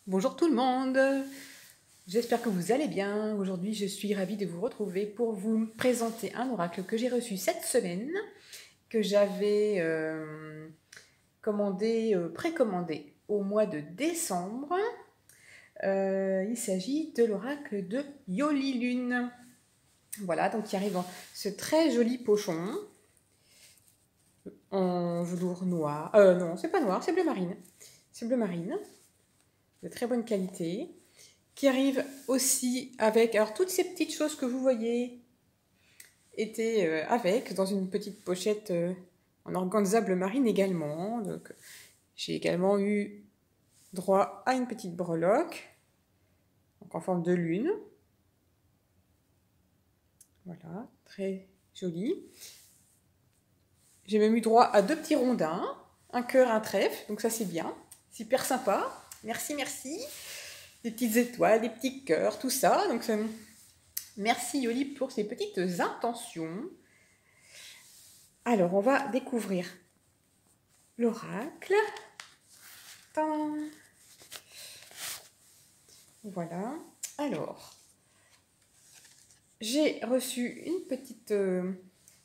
Bonjour tout le monde, j'espère que vous allez bien. Aujourd'hui, je suis ravie de vous retrouver pour vous présenter un oracle que j'ai reçu cette semaine, que j'avais précommandé au mois de décembre. Il s'agit de l'oracle de Yoli Lune. Voilà, donc il arrive dans ce très joli pochon en velours noir. Non, c'est pas noir, c'est bleu marine. C'est bleu marine, de très bonne qualité. Qui arrive aussi avec, alors toutes ces petites choses que vous voyez étaient avec, dans une petite pochette en organza bleu marine également. Donc j'ai également eu droit à une petite breloque, donc en forme de lune. Voilà, très jolie. J'ai même eu droit à deux petits rondins, un cœur, un trèfle, donc ça c'est bien, super sympa. Merci, merci. Des petites étoiles, des petits cœurs, tout ça. Donc merci Yoli pour ces petites intentions. Alors, on va découvrir l'oracle. Voilà. Alors, j'ai reçu une petite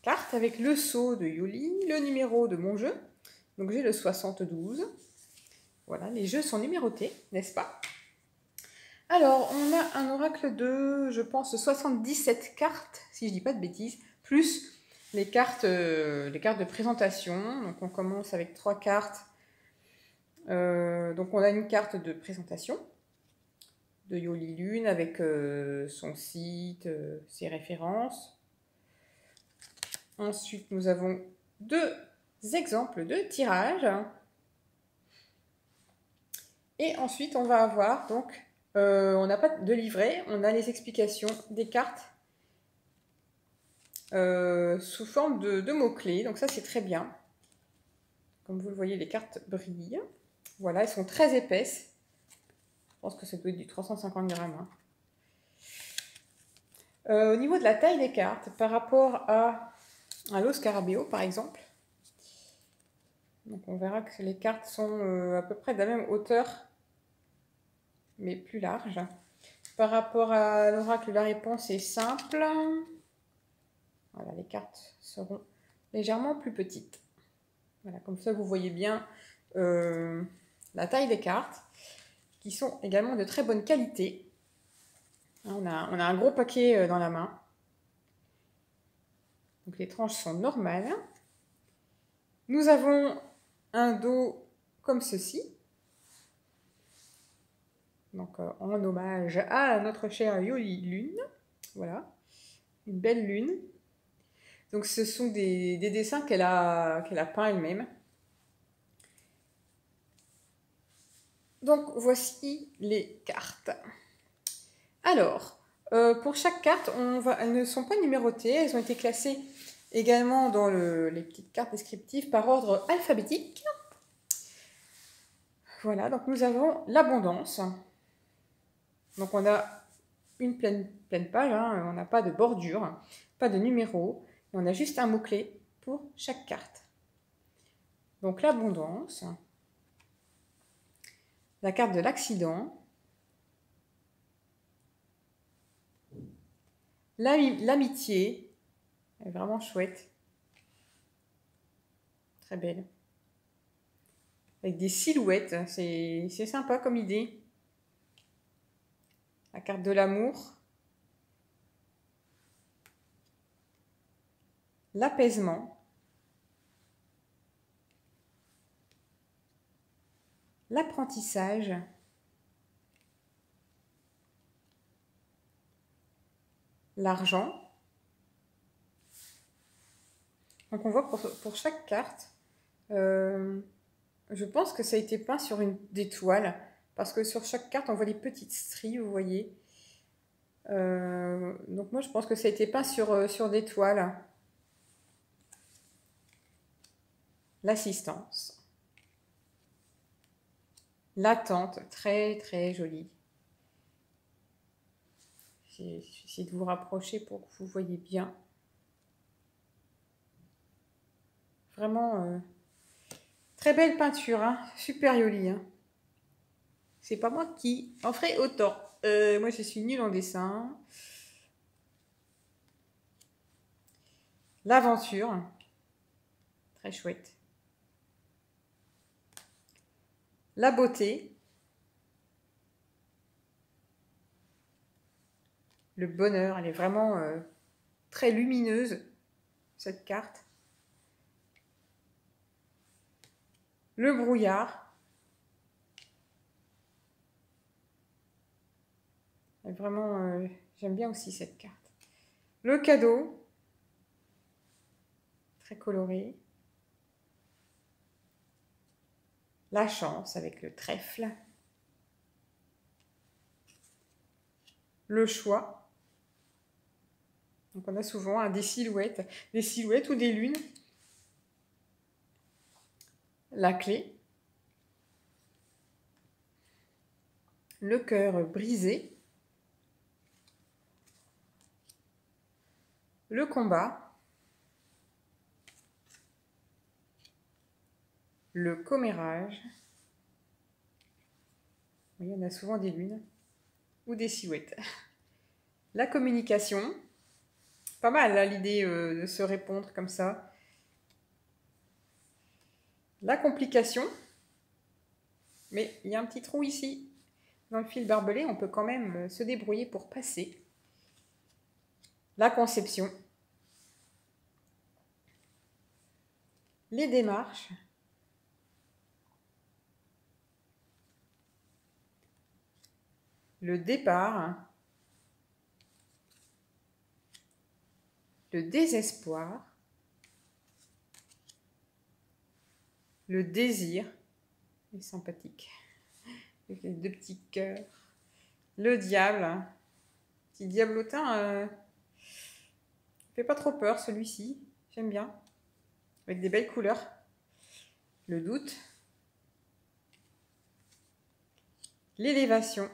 carte avec le sceau de Yoli, le numéro de mon jeu. Donc, j'ai le 72. Voilà, les jeux sont numérotés, n'est-ce pas? Alors, on a un oracle de, je pense, 77 cartes, si je dis pas de bêtises, plus les cartes de présentation. Donc, on commence avec 3 cartes. Donc, on a une carte de présentation de Yoli Lune avec son site, ses références. Ensuite, nous avons 2 exemples de tirage. Et ensuite, on va avoir donc, on n'a pas de livret, on a les explications des cartes sous forme de mots-clés. Donc ça, c'est très bien. Comme vous le voyez, les cartes brillent. Voilà, elles sont très épaisses. Je pense que ça doit être du 350 grammes. Hein. Au niveau de la taille des cartes, par rapport à un Los Scarabeo, par exemple, donc on verra que les cartes sont à peu près de la même hauteur, mais plus larges. Par rapport à l'oracle, la réponse est simple. Voilà, les cartes seront légèrement plus petites. Voilà, comme ça vous voyez bien la taille des cartes, qui sont également de très bonne qualité. On a un gros paquet dans la main. Donc les tranches sont normales. Nous avons un dos comme ceci. Donc en hommage à notre chère Yoli Lune. Voilà, une belle lune. Donc ce sont des dessins qu'elle a peints elle-même. Donc voici les cartes. Alors, pour chaque carte, elles ne sont pas numérotées, elles ont été classées également dans les petites cartes descriptives par ordre alphabétique. Voilà, donc nous avons l'abondance. Donc on a une pleine page, hein, on n'a pas de bordure, pas de numéro, on a juste un mot-clé pour chaque carte. Donc l'abondance, la carte de l'accident, l'amitié, elle est vraiment chouette, très belle, avec des silhouettes, c'est sympa comme idée. La carte de l'amour, l'apaisement, l'apprentissage, l'argent. Donc on voit pour chaque carte, je pense que ça a été peint sur des toiles, parce que sur chaque carte on voit des petites stries, vous voyez. Donc moi je pense que ça a été peint sur des toiles. L'assistance. L'attente, très très jolie. J'ai essayé de vous rapprocher pour que vous voyez bien. Vraiment très belle peinture, hein, super jolie. Hein. C'est pas moi qui en ferai autant. Moi, je suis nulle en dessin. L'aventure. Très chouette. La beauté. Le bonheur. Elle est vraiment très lumineuse, cette carte. Le brouillard. Et vraiment, j'aime bien aussi cette carte. Le cadeau. Très coloré. La chance avec le trèfle. Le choix. Donc on a souvent des silhouettes ou des lunes. La clé. Le cœur brisé. Le combat. Le commérage. Oui, on a souvent des lunes ou des silhouettes. La communication. Pas mal là, l'idée de se répondre comme ça. La complication. Mais il y a un petit trou ici. Dans le fil barbelé, on peut quand même se débrouiller pour passer. La conception. Les démarches. Le départ. Le désespoir. Le désir. Il est sympathique. Avec les deux petits cœurs. Le diable. Petit diablotin. Fait pas trop peur celui-ci. J'aime bien. Avec des belles couleurs. Le doute. L'élévation.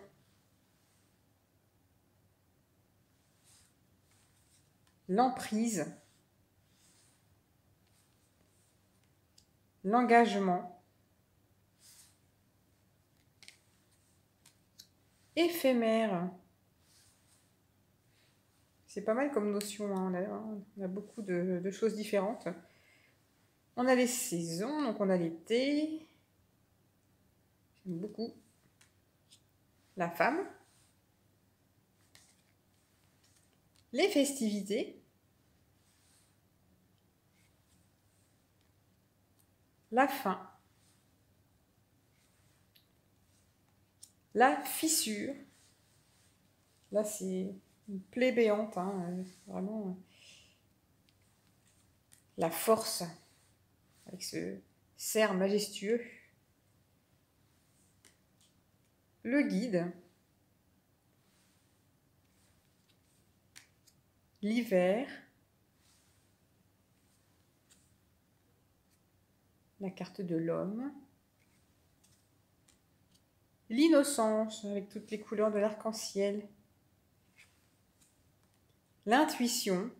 L'emprise. L'engagement. Éphémère. C'est pas mal comme notion, hein. On a beaucoup de choses différentes. On a les saisons, donc on a l'été. J'aime beaucoup. La femme. Les festivités. La fin. La fissure. Là, c'est une plaie béante, hein, vraiment. La force, avec ce cerf majestueux. Le guide. L'hiver. La carte de l'homme. L'innocence, avec toutes les couleurs de l'arc-en-ciel. L'intuition.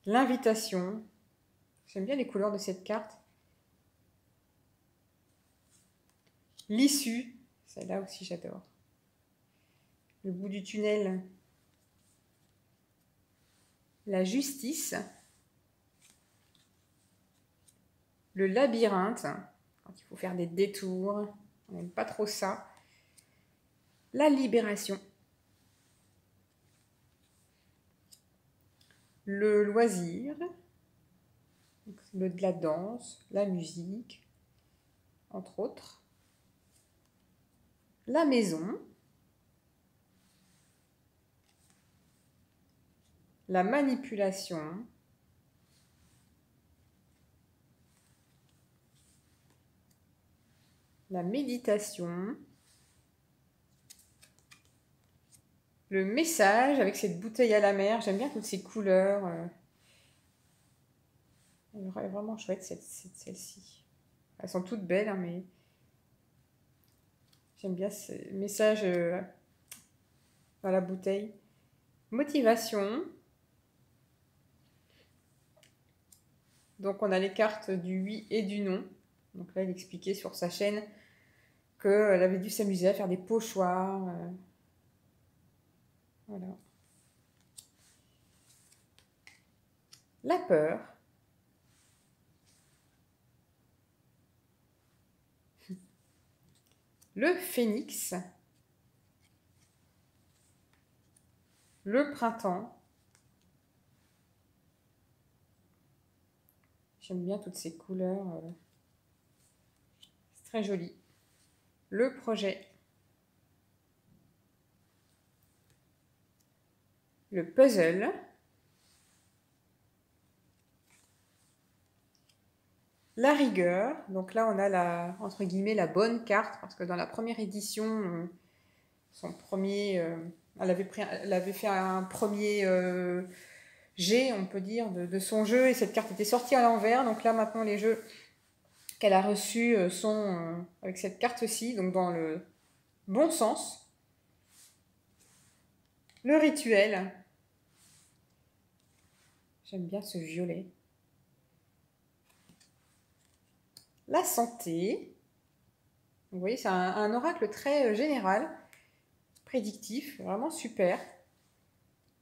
L'invitation. J'aime bien les couleurs de cette carte. L'issue. Celle-là aussi, j'adore. Le bout du tunnel. La justice. Le labyrinthe. Quand il faut faire des détours. On n'aime pas trop ça. La libération. Le loisir. De la danse, la musique, entre autres. La maison. La manipulation. La méditation. Le message avec cette bouteille à la mer. J'aime bien toutes ces couleurs. Elle est vraiment chouette, celle-ci. Elles sont toutes belles, hein, mais j'aime bien ce message dans la bouteille. Motivation. Donc, on a les cartes du oui et du non. Donc là, elle expliquait sur sa chaîne qu'elle avait dû s'amuser à faire des pochoirs. Voilà. La peur. Le phénix. Le printemps. J'aime bien toutes ces couleurs. C'est très joli. Le projet. Le puzzle. La rigueur. Donc là, on a la, entre guillemets, la bonne carte. Parce que dans la première édition, son premier... elle avait fait un premier jet, on peut dire, de son jeu. Et cette carte était sortie à l'envers. Donc là, maintenant, les jeux qu'elle a reçus sont avec cette carte-ci. Donc dans le bon sens. Le rituel. J'aime bien ce violet. La santé. Vous voyez, c'est un oracle très général, prédictif, vraiment super.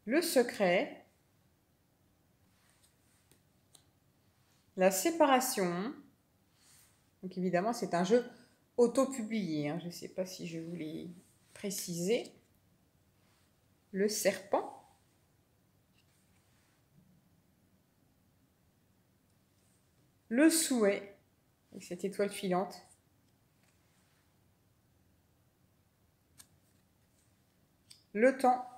Le secret. La séparation. Donc évidemment, c'est un jeu auto-publié. Hein. Je ne sais pas si je vous l'ai précisé. Le serpent. Le souhait. Avec cette étoile filante. Le temps.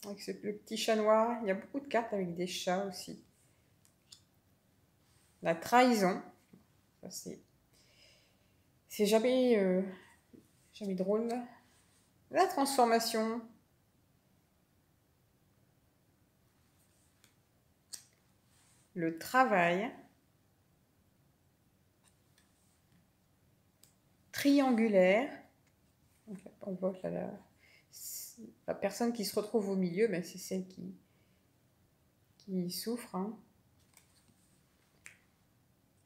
Avec le petit chat noir. Il y a beaucoup de cartes avec des chats aussi. La trahison. C'est jamais drôle. La transformation. Le travail. Triangulaire. On voit la personne qui se retrouve au milieu, ben c'est celle qui souffre. Hein.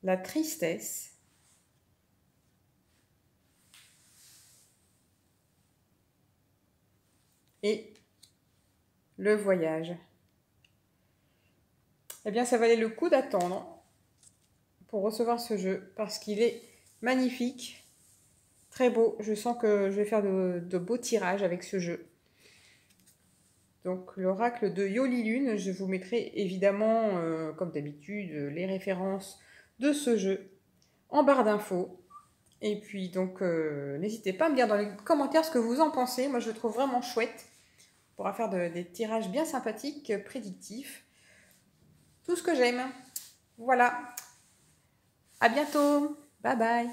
La tristesse. Et le voyage. Eh bien, ça valait le coup d'attendre pour recevoir ce jeu parce qu'il est magnifique, très beau. Je sens que je vais faire de beaux tirages avec ce jeu. Donc, l'oracle de Yoli Lune, je vous mettrai évidemment, comme d'habitude, les références de ce jeu en barre d'infos. Et puis, donc, n'hésitez pas à me dire dans les commentaires ce que vous en pensez. Moi, je le trouve vraiment chouette. On pourra faire des tirages bien sympathiques, prédictifs. Tout ce que j'aime. Voilà. À bientôt. Bye bye.